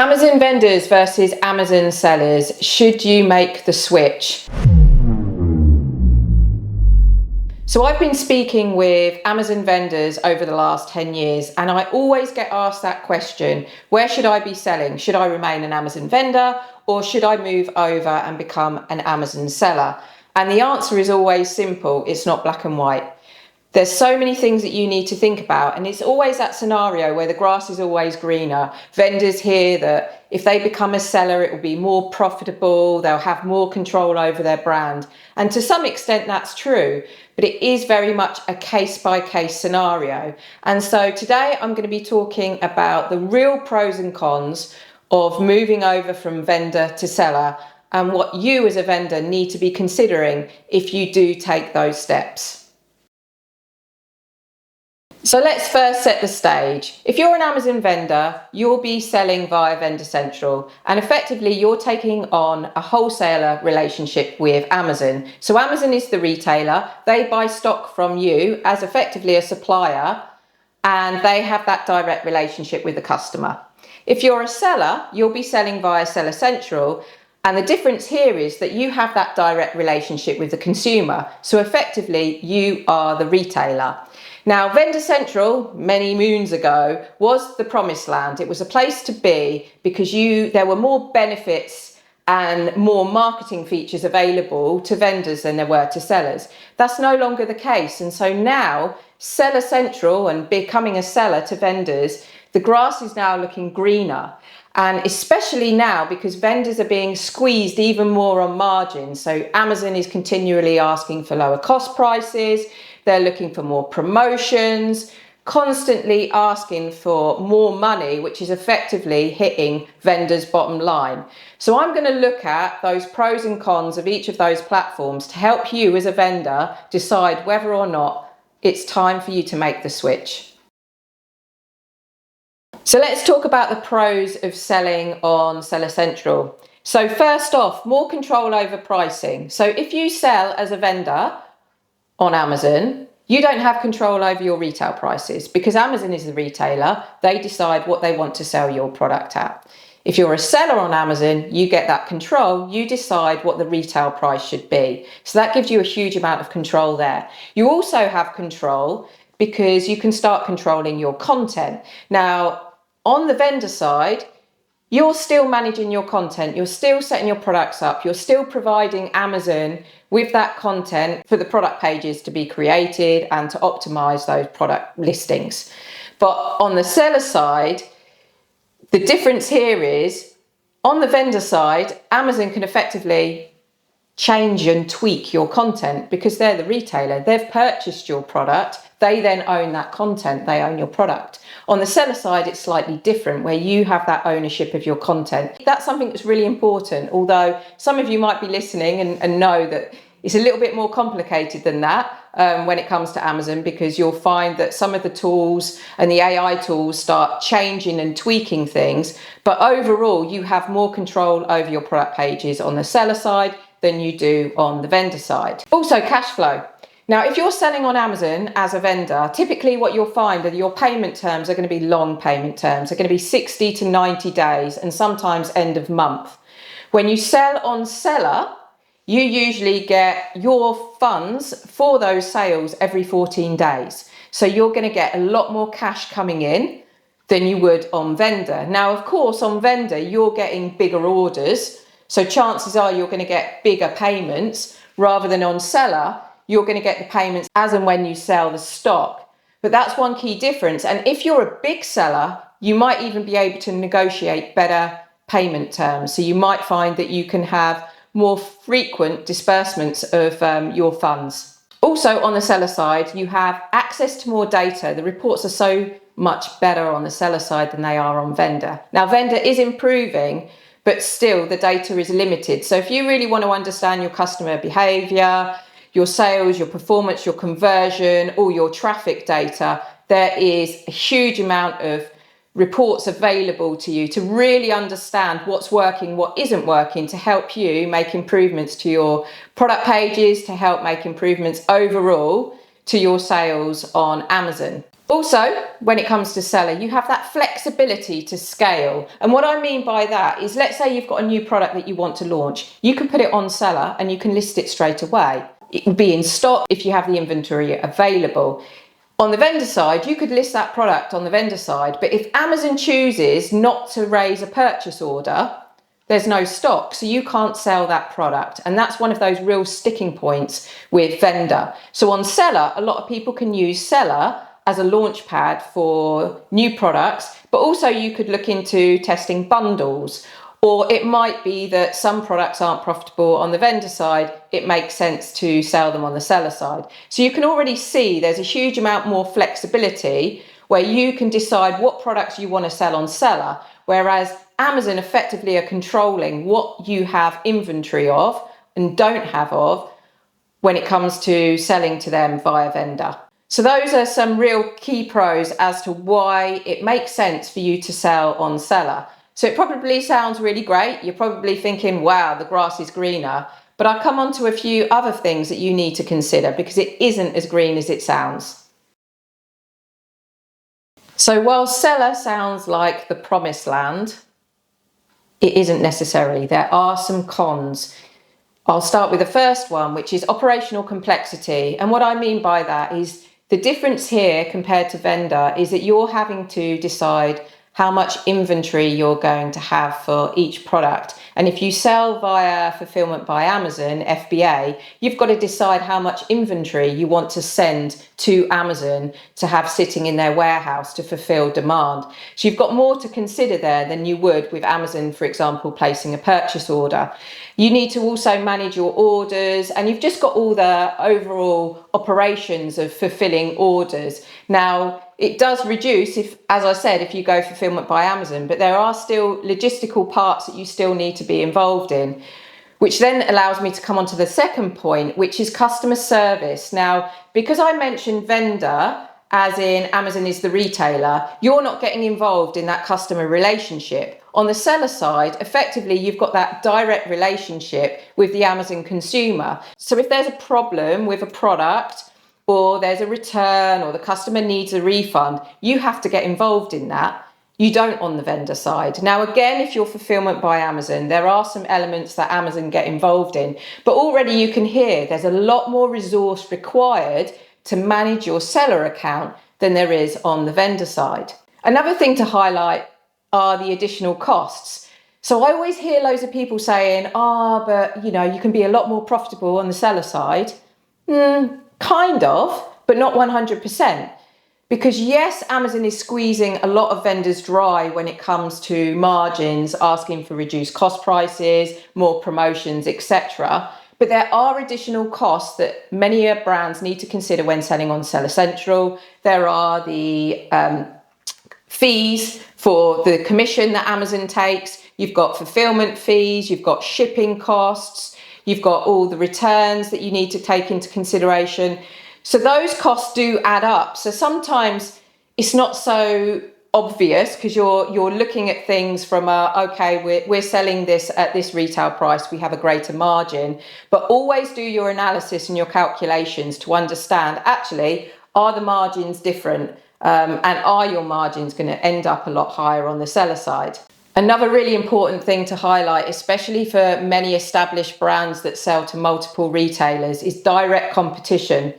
Amazon vendors versus Amazon sellers. Should you make the switch? So I've been speaking with Amazon vendors over the last 10 years, and I always get asked that question: where should I be selling? Should I remain an Amazon vendor, or should I move over and become an Amazon seller? And the answer is always simple. It's not black and white. There's so many things that you need to think about, and it's always that scenario where the grass is always greener. Vendors hear that if they become a seller, it will be more profitable, they'll have more control over their brand. And to some extent that's true, but it is very much a case-by-case scenario. And so today I'm going to be talking about the real pros and cons of moving over from vendor to seller, and what you as a vendor need to be considering if you do take those steps. So let's first set the stage. If you're an Amazon vendor, you'll be selling via Vendor Central, and effectively you're taking on a wholesaler relationship with Amazon. So Amazon is the retailer, they buy stock from you as effectively a supplier, and they have that direct relationship with the customer. If you're a seller, you'll be selling via Seller Central, and the difference here is that you have that direct relationship with the consumer. So effectively you are the retailer. Now, Vendor Central, many moons ago, was the promised land. It was a place to be because there were more benefits and more marketing features available to vendors than there were to sellers. That's no longer the case. And so now, Seller Central and becoming a seller to vendors, the grass is now looking greener. And especially now because vendors are being squeezed even more on margin. So Amazon is continually asking for lower cost prices. They're looking for more promotions, constantly asking for more money, which is effectively hitting vendors' bottom line. So I'm going to look at those pros and cons of each of those platforms to help you as a vendor decide whether or not it's time for you to make the switch. So let's talk about the pros of selling on Seller Central. So first off, more control over pricing. So if you sell as a vendor on Amazon, you don't have control over your retail prices because Amazon is the retailer. They decide what they want to sell your product at. If you're a seller on Amazon, you get that control. You decide what the retail price should be. So that gives you a huge amount of control there. You also have control because you can start controlling your content. Now, on the vendor side, you're still managing your content, you're still setting your products up, you're still providing Amazon with that content for the product pages to be created and to optimize those product listings. But on the seller side, the difference here is on the vendor side, Amazon can effectively change and tweak your content because they're the retailer. They've purchased your product. They then own that content. They own your product. On the seller side, it's slightly different where you have that ownership of your content. That's something that's really important, although some of you might be listening and know that it's a little bit more complicated than that when it comes to Amazon, because you'll find that some of the tools and the AI tools start changing and tweaking things. But overall, you have more control over your product pages on the seller side than you do on the vendor side. Also, cash flow. Now, if you're selling on Amazon as a vendor, typically what you'll find are your payment terms are going to be long payment terms. They're going to be 60 to 90 days and sometimes end of month. When you sell on seller, you usually get your funds for those sales every 14 days. So you're going to get a lot more cash coming in than you would on vendor. Now, of course, on vendor, you're getting bigger orders. So chances are you're going to get bigger payments rather than on seller. You're going to get the payments as and when you sell the stock. But that's one key difference. And if you're a big seller, you might even be able to negotiate better payment terms. So you might find that you can have more frequent disbursements of your funds. Also on the seller side, you have access to more data. The reports are so much better on the seller side than they are on vendor. Now, vendor is improving, but still the data is limited. So if you really want to understand your customer behavior, your sales, your performance, your conversion, all your traffic data, there is a huge amount of reports available to you to really understand what's working, what isn't working, to help you make improvements to your product pages, to help make improvements overall to your sales on Amazon. Also, when it comes to seller, you have that flexibility to scale. And what I mean by that is, let's say you've got a new product that you want to launch. You can put it on seller and you can list it straight away. It will be in stock if you have the inventory available. On the vendor side, you could list that product on the vendor side, but if Amazon chooses not to raise a purchase order, there's no stock, so you can't sell that product. And that's one of those real sticking points with vendor. So on seller, a lot of people can use seller as a launch pad for new products, but also you could look into testing bundles. Or it might be that some products aren't profitable on the vendor side. It makes sense to sell them on the seller side. So you can already see there's a huge amount more flexibility where you can decide what products you want to sell on seller, whereas Amazon effectively are controlling what you have inventory of and don't have of when it comes to selling to them via vendor. So those are some real key pros as to why it makes sense for you to sell on seller. So it probably sounds really great. You're probably thinking, wow, the grass is greener. But I'll come on to a few other things that you need to consider because it isn't as green as it sounds. So while seller sounds like the promised land, it isn't necessarily. There are some cons. I'll start with the first one, which is operational complexity. And what I mean by that is the difference here compared to vendor is that you're having to decide how much inventory you're going to have for each product. And if you sell via fulfillment by Amazon, FBA, you've got to decide how much inventory you want to send to Amazon to have sitting in their warehouse to fulfill demand. So you've got more to consider there than you would with Amazon, for example, placing a purchase order. You need to also manage your orders, and you've just got all the overall operations of fulfilling orders. Now, it does reduce if, as I said, if you go fulfillment by Amazon, but there are still logistical parts that you still need to be involved in, which then allows me to come on to the second point, which is customer service. Now, because I mentioned vendor, as in Amazon is the retailer, you're not getting involved in that customer relationship. On the seller side, effectively, you've got that direct relationship with the Amazon consumer. So if there's a problem with a product, or there's a return, or the customer needs a refund, you have to get involved in that. You don't on the vendor side. Now, again, if you're fulfillment by Amazon, there are some elements that Amazon get involved in, but already you can hear there's a lot more resource required to manage your seller account than there is on the vendor side. Another thing to highlight are the additional costs. So I always hear loads of people saying, but you can be a lot more profitable on the seller side. Kind of, but not 100%. Because yes, Amazon is squeezing a lot of vendors dry when it comes to margins, asking for reduced cost prices, more promotions, etc. But there are additional costs that many brands need to consider when selling on Seller Central. There are the fees for the commission that Amazon takes. You've got fulfillment fees, you've got shipping costs, you've got all the returns that you need to take into consideration. So those costs do add up. So sometimes it's not so obvious because you're looking at things from we're selling this at this retail price, we have a greater margin, but always do your analysis and your calculations to understand actually, are the margins different, and are your margins going to end up a lot higher on the seller side? Another really important thing to highlight, especially for many established brands that sell to multiple retailers, is direct competition.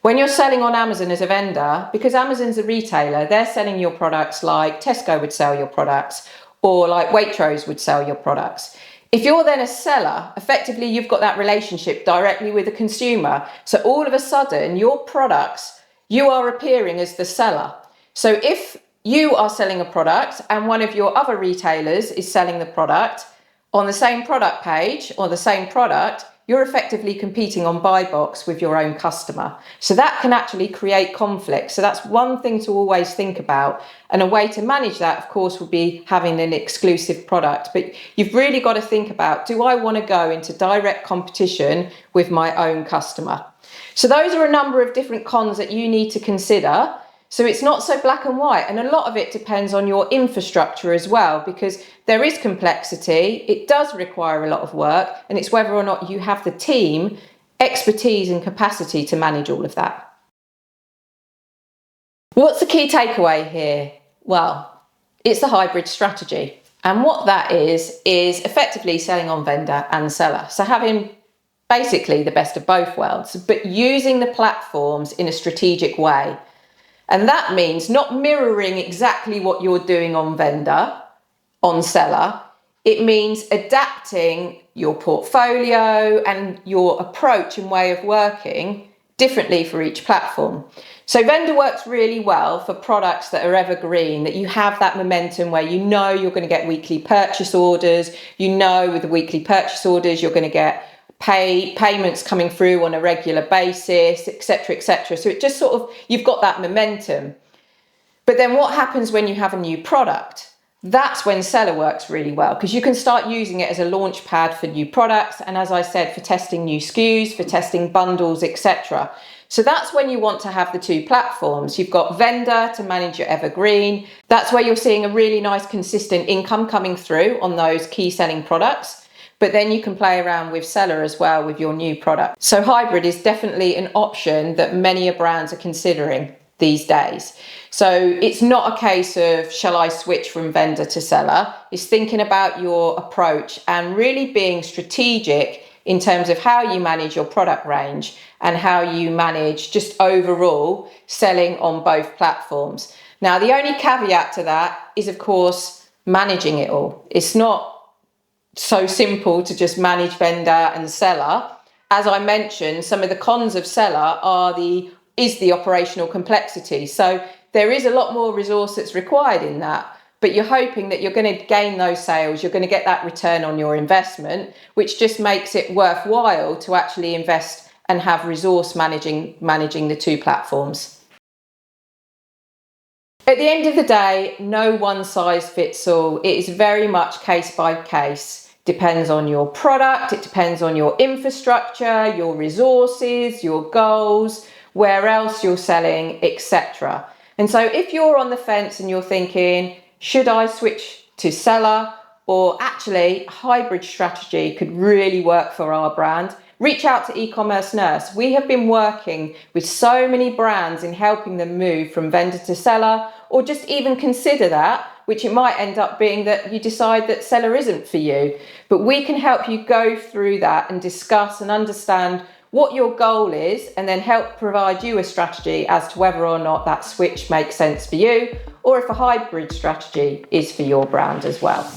When you're selling on Amazon as a vendor, because Amazon's a retailer, they're selling your products like Tesco would sell your products, or like Waitrose would sell your products. If you're then a seller, effectively you've got that relationship directly with the consumer. So all of a sudden, your products, you are appearing as the seller. So if you are selling a product and one of your other retailers is selling the product on the same product page or the same product, you're effectively competing on buy box with your own customer. So that can actually create conflict. So that's one thing to always think about. And a way to manage that, of course, would be having an exclusive product. But you've really got to think about, do I want to go into direct competition with my own customer? So those are a number of different cons that you need to consider. So it's not so black and white, and a lot of it depends on your infrastructure as well, because there is complexity, it does require a lot of work, and it's whether or not you have the team, expertise and capacity to manage all of that. What's the key takeaway here? Well, it's the hybrid strategy. And what that is effectively selling on vendor and seller. So having basically the best of both worlds, but using the platforms in a strategic way. And that means not mirroring exactly what you're doing on vendor, on seller. It means adapting your portfolio and your approach and way of working differently for each platform. So vendor works really well for products that are evergreen, that you have that momentum where you know you're going to get weekly purchase orders, you know with the weekly purchase orders you're going to get payments coming through on a regular basis, etc., etc. So it just sort of, you've got that momentum. But then what happens when you have a new product? That's when seller works really well, because you can start using it as a launch pad for new products. And as I said, for testing new SKUs, for testing bundles, etc. So that's when you want to have the two platforms. You've got vendor to manage your evergreen. That's where you're seeing a really nice consistent income coming through on those key selling products. But then you can play around with seller as well with your new product. So hybrid is definitely an option that many brands are considering these days. So it's not a case of, shall I switch from vendor to seller? It's thinking about your approach and really being strategic in terms of how you manage your product range and how you manage just overall selling on both platforms. Now, the only caveat to that is, of course, managing it all. It's not so simple to just manage vendor and seller. As I mentioned, some of the cons of seller is the operational complexity. So there is a lot more resource that's required in that, but you're hoping that you're going to gain those sales, you're going to get that return on your investment, which just makes it worthwhile to actually invest and have resource managing the two platforms. At the end of the day, no one size fits all. It is very much case by case. Depends on your product, it depends on your infrastructure, your resources, your goals, where else you're selling, etc. And so if you're on the fence and you're thinking, should I switch to seller, or actually hybrid strategy could really work for our brand, reach out to eCommerce Nurse. We have been working with so many brands in helping them move from vendor to seller, or just even consider that, which it might end up being that you decide that seller isn't for you. But we can help you go through that and discuss and understand what your goal is, and then help provide you a strategy as to whether or not that switch makes sense for you, or if a hybrid strategy is for your brand as well.